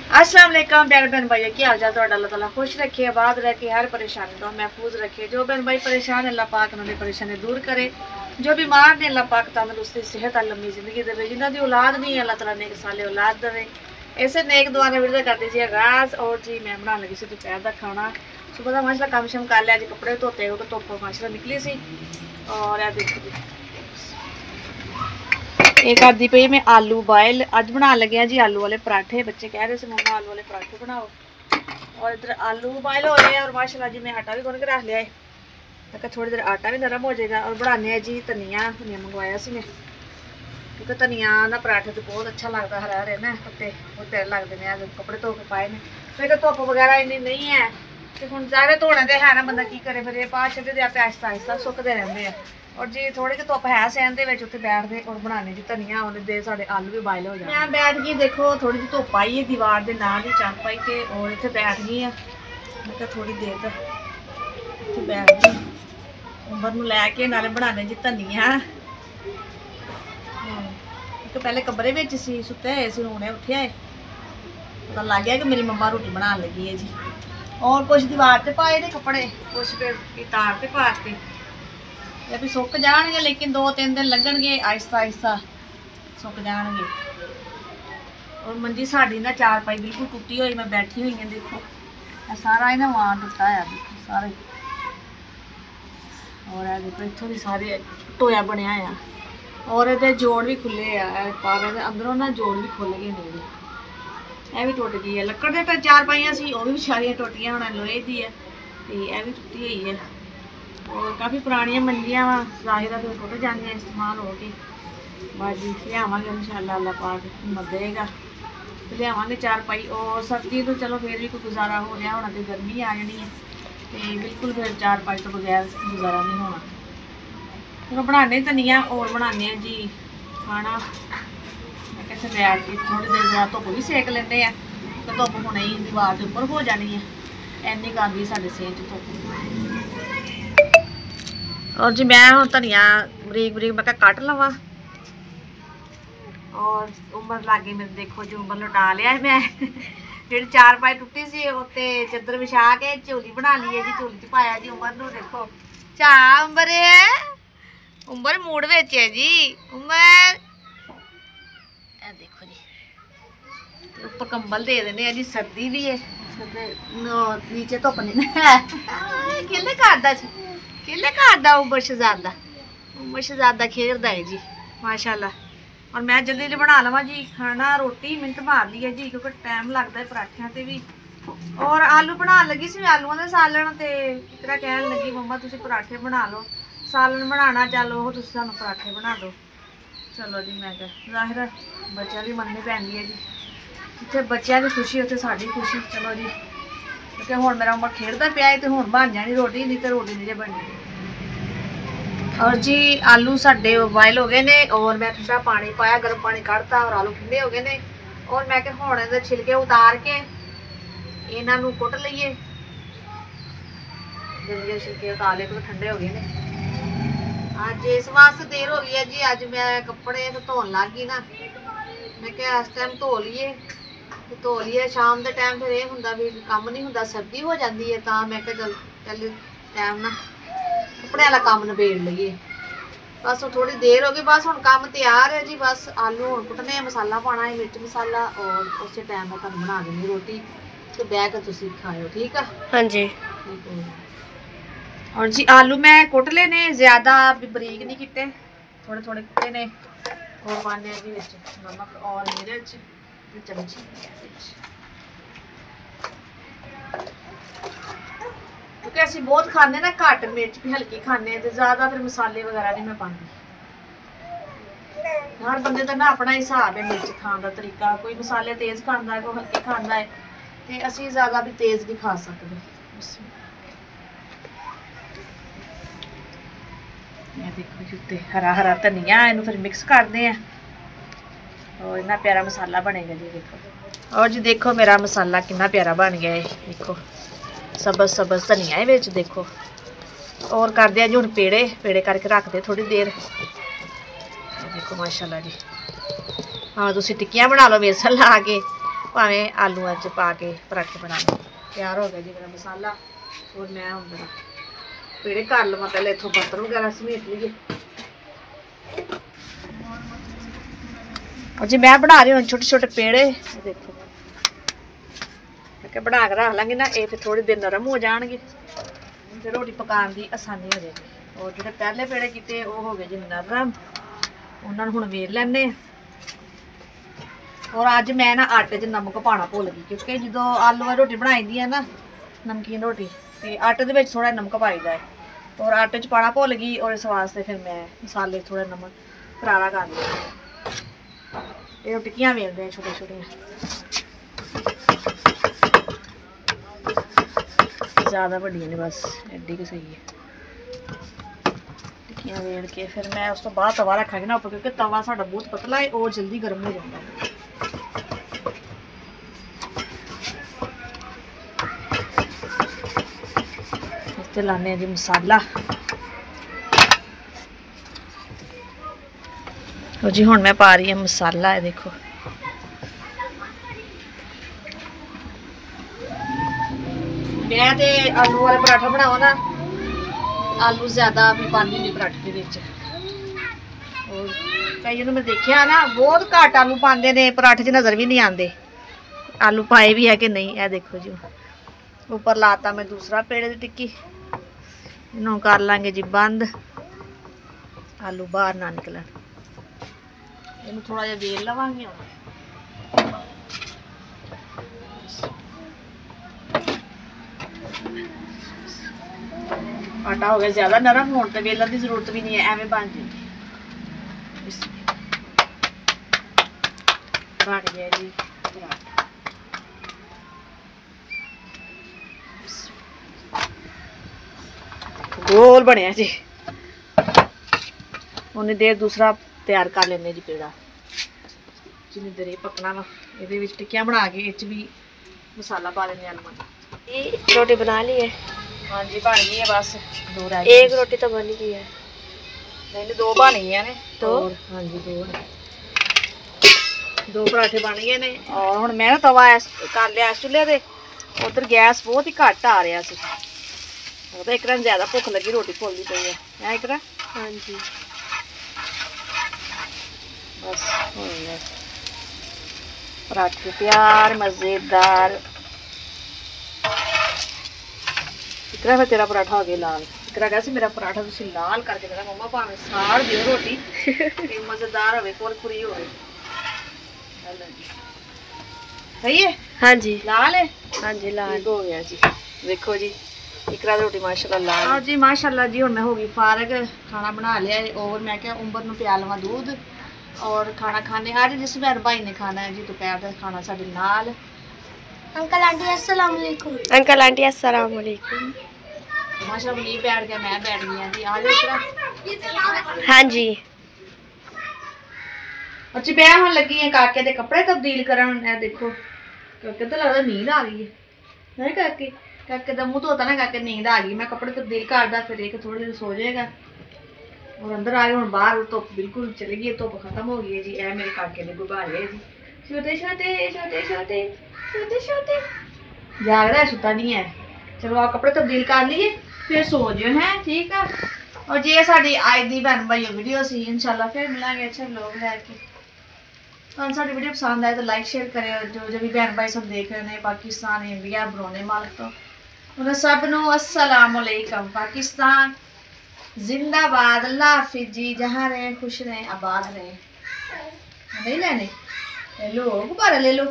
अस्सलाम वालेकुम प्यारे बहन भाई, की हाल चाल तो अल्लाह ताला खुश रखे, आबाद रखे, हर परेशानी तो महफूज रखे। जो बहन भाई परेशान है अल्लाह पाक उन्होंने परेशानी दूर करे, जो बीमार ने अल्लाह पाक तंदुरुस्ती सेहत लंबी जिंदगी दे, जिन्हों की औलाद नहीं है अल्लाह ताला नेक साले औलाद दे। ऐसे नेक दुआ ने वीडियो कर दीजिए आगाज। और जी मैं बना लगी सी दोपहर का खाना। सुबह का माशाल्लाह काम शम कर लिया जी, कपड़े धोते हो धुप्प माशाल्लाह निकली सी। और यह देखो जी एक करती पई मैं आलू बॉयल अज बना लगे जी, आलू वाले पराठे। बच्चे कह रहे थे मम्मा आलू वाले पराठे बनाओ। और इधर आलू बॉयल हो रहे हैं और माशाल्लाह जी मैं आटा भी गुन के रख लिया है, ताकि थोड़ी देर आटा भी नरम हो जाएगा। और बनाने हैं जी धनिया मंगवाया सी मैं, क्योंकि धनिया ना पराठे तो बहुत अच्छा लगता, हरे हरे ना पत्ते बहुत प्यारे लगते हैं। कपड़े धो के पाए ने, फिर धुप्प वगैरह इन्नी नहीं है तो हम ज़्यादा धोने तो है ना, बंदा की करे फिर ये पा छड्डे आप आहिस्ता आहिस्ता सुकते रहते हैं। और जी थोड़ी जी धुप्प है सहन के उत्थे बैठते और बनाने जी धनिया होने दे साढ़े आलू भी बॉयल हो जाए। मैं बैठ गई, देखो थोड़ी जी धुप्प आई है दीवार के नाल ही चल पाई तो और इतने बैठ गई है। मैं क्या थोड़ी देर तक इतने बैठ गई उम्र में लैके नाले बनाने जी धनिया। तो पहले कमरे में सी सुते हुए सी, हुणे उठिया है, पता लग गया कि मेरी मम्मा रोटी बना लगी है जी। और कुछ दीवार से पाए थे कपड़े, कुछ फिर तार से पाते या भी सुक जाएंगे, लेकिन 2-3 दिन लगनगे, आहिस्ता आहिस्ता सुक जाएंगे। और मंजी साड़ी ना चारपाई बिल्कुल टुटी हुई, मैं बैठी हुई है देखो सारा ही ना वान टुटा है देखो सारा। और देखो इतों की सारे टोया बनया है और ये जोड़ भी खुले है, पावे के अंदरों ना जोड़ भी खुल गए ने, यह भी टुट गई है। लकड़ के चारपाइयाँ सी वो भी बेचारियाँ टुटियां, होना लोहे की है तो यह भी टुटी हुई है। और काफ़ी पुरानियां मंजियां वा ज़ाहिर फिर टुट जाए इस्तेमाल हो के। बाजी लियावांगे इंशाअल्लाह, अल्लाह पाक हिम्मत देगा तो लियावांगे चारपाई। और सर्दी तो चलो फिर भी कोई गुजारा हो रहा होना, तो गर्मी आ जानी है तो बिल्कुल फिर चारपाई तो बगैर गुजारा नहीं होना। चलो बनाने धनिया और बनाने जी खाना। मैं कैसे बैठ के थोड़ी देर बाद धुप्प भी सेक लेंगे हैं, तो धुप्प हुणे ही दीवार के उपर हो जानी है, इन्नी क आंदी साडे सेहत धुप्प। और जी मैं हूँ धनिया बरीक बरीक मैं कट लवा। और उम्र लागे मेरे देखो जो उम्र लुटा लिया है मैं जी चारपाई टुटी सी उत्ते चादर विछा के झोली बना ली है जी, झोली च पाया जी उम्र नूं। देखो चा उम्र है, उम्र मूड विच है जी उम्र। देखो जी ऊपर कंबल दे देने जी, सर्दी भी है नीचे धुप्प नहीं है। किले करदा किले करदा उम्र शहजादा खेलदा है जी माशाल्लाह। और मैं जल्दी जल्दी बना लवा जी खाना, रोटी मिनट मार ली है जी, क्योंकि टाइम लगता है पराठियां ते भी। और आलू बना लगी सी मैं, आलूआं दे सालन ते कितरा कहन लगी मम्मा तुसीं पराठे बना लो, सालन बनाना चलो वो तुसीं सानूं पराठे बना दो। चलो जी मैं क्या ज़ाहिर बच्चों की मननी पैंदी है जी, जिथे बच्चों की खुशी उत्थे साडी खुशी। चलो जी क्योंकि हुण मेरा उम्र खेडदा पिया है तो हुण बन जानी रोटी, नहीं तो रोटी नहीं बननी। और जी आलू साडे बॉयल हो गए ने और मैं ठंडा पानी पाया, गर्म पानी कढ़ता और आलू ठंडे हो गए ने। और मैं क्या हुण इहदे छिलके उतार के इन्हां नूं कुट लईए, जल्दी छिलके उतार ले क्योंकि ठंडे हो गए ने। अज इस वास्ते देर हो गई है जी, अज मैं कपड़े तो धोन लग गई ना, मैं क्या इस टाइम धो लीए शाम के टाइम फिर यह होंदा भी काम नहीं होंदा, सर्दी हो जाती है, तो मैं क्या चल टाइम ना कपड़े वाला काम नबेड़ लईए। बस थोड़ी देर हो गई, बस हुण काम तैयार है जी। बस आलू हुण कुटने, मसाला पाना है मिर्च मसाला, और उस टाइम मैं तुहानूं बना देनी रोटी तो बैठ के तुसीं खाओ, ठीक है? हाँ जी। और जी आलू मैं कुट लेने, ज़्यादा भी बरीक नहीं किते, थोड़े थोड़े कुटे ने। और पाने जी विच नमक और मिर्च चमची, क्योंकि असीं बहुत खाने ना, घट मिर्च भी हल्की खाने तो ज़्यादा फिर मसाले वगैरह नहीं मैं पाती। हर बंदे का ना अपना हिसाब है मिर्च खाने का तरीका, कोई मसाले तेज़ खाता है, कोई हल्के खाता है, तो असीं ज़्यादा भी तेज़ नहीं खा सकते। मैं देखो जी उत्ते हरा हरा धनिया, इनू फिर मिक्स करते हैं और इतना प्यारा मसाला बनेगा जी। देखो और जी देखो मेरा मसाला कितना प्यारा बन गया है, देखो सबज सबज धनिया है, देखो। और करते हैं जी हुण पेड़े करके रखते थोड़ी देर। देखो माशाल्लाह जी, हाँ तुसीं टिक्कियां बना लो बेसन ला के, भावें आलूआं च पा के पराठे बना लो। तैयार हो गया जी मेरा मसाला। और मैं हम मेरा पेड़े कर लवां, पहले इतों बर्तन वगैरह समेट लीए। और जी मैं बना रही हूँ छोटे छोटे पेड़े, देखो मैं बना के रख लाँगी ना, ये फिर थोड़ी देर नरम हो जाएंगे, फिर रोटी पकाने की आसानी हो जाएगी। और जो पहले पेड़े किए वो हो गए जी नरम, उन्होंने हुण वेल लैने। और अज मैं ना आटे च नमक पाना भुल गई, क्योंकि जो आलू वाली रोटी बनाई दी है ना, नमकीन रोटी, तो आटे के थोड़ा नमक पाई दा है, और आटे च पाना भुल गई। और इस वास्ते फिर मैं मसाले थोड़ा नमक करारा कर लिया। ये टिक्कियां वेलते हैं छोटे छोटे, ज़्यादा बड़ियां नहीं, बस एड्डी की सही है। टिक्कियां वेल के फिर मैं उस तो बाद तवा रखांगी ना ऊपर, क्योंकि तवा साडा बहुत पतला है और जल्दी गर्म हो जाता है। इस लाने जी मसाला। और जी हुण मैं पा रही हूँ मसाला, है देखो मैं ते आलू वाले पराठा बनाओ ना, आलू ज़्यादा भी पानी नहीं पराठे के विच। और कई मैं देखा ना बहुत घट आलू पाते ने पराठे च, नज़र भी नहीं आते आलू पाए भी है कि नहीं। है देखो जी ऊपर लाता मैं दूसरा पेड़े की टिक्की, इन्हों कर लांगे जी बंद, आलू बाहर ना निकलन। इन्हों थोड़ा जिहा वेल लवांगे। आटा हो गया ज़्यादा नरम, होने तो वेलन की जरूरत भी नहीं है, एवं बन जाएगी। बन गया जी गोल बनया जी। उन्नी देर दूसरा तैयार कर लेने जी पेड़ा, जिन्नी देर ये पकना वा। ये टिक्कियां बना के इस भी मसाला पा लेने आलू का। रोटी बना ली है? हाँ जी बन गई है, बस दो रह एक रोटी तो बन गई है। नहीं दो बन गई ने, दो? हाँ जी दो पराठे बन गए ने। और हुण मैं ना तवा कर लिया चूल्हे ते, उधर गैस बहुत ही घट आ रहा सी, तो एक दिन ज़्यादा भुख लगी, रोटी भुलदी पई है एक। हाँ जी बस हो गया पराठे तैयार मज़ेदार। इकरा फिर तेरा पराठा हो गया लाल। इकरा कहा मेरा पराठा तुम लाल करके देना मम्मा, भावें साड़ दियो रोटी, मज़ेदार हो कुरकुरी हो। सही है? हाँ जी लाल है। हाँ जी लाल हो गया जी। देखो जी इकरा रोटी माशाल्लाह लाल। हाँ जी माशाल्लाह जी। हुण मैं हो गई फारग, खाना बना लिया है। और मैं क्या उम्बर नूं पिया लवां दूध और खाना खाने। आज जिस भैन भाई ने खाना है जी दोपहर का खाना साडे नाल। अंकल आंटी अस्सलाम वालेकुम। अंकल आंटी अस्सलाम वालेकुम। माशाल्लाह नहीं बैठ गया, मैं बैठ गई जी। आ जाओ इकरा। हाँ जी। अच्छी मैं हम लगी है काके दे कपड़े तब्दील करन। देखो काके तो लगता नींद आ गई है काके, काके का मुंह धोता ना, काके नींद आ गई। मैं कपड़े तब्दील करदा फिर एक थोड़ी देर सो जाएगा। और अंदर आ गए हूँ, बाहर धुप बिल्कुल चली गई, धुप खत्म हो गई है जी। ए मेरे काके ने गुब्बारे जी, छोटे छोटे छोटे छोटे छोटे छोटे, जाग रहा है सुता नहीं है। चलो आप कपड़े तब्दील कर लिए फिर सो जाओ है, ठीक है। और जे साड़ी आज दी भैन भाई वीडियो सी, इंशाल्लाह फिर मिलेंगे अच्छे लोग लैके। तो साड़ी वीडियो पसंद आए तो लाइक शेयर करें। जो भी भैन भाई सब देख रहे हैं पाकिस्तान इंडिया बरोने मालिक, तो उन्हें सब नू अस्सलाम वालेकुम। पाकिस्तान जिंदाबाद, अल्लाह हाफिज जी। जहाँ रहें खुश रहें आबाद रहें। नहीं लेने ले लो गुब्बारा ले लो।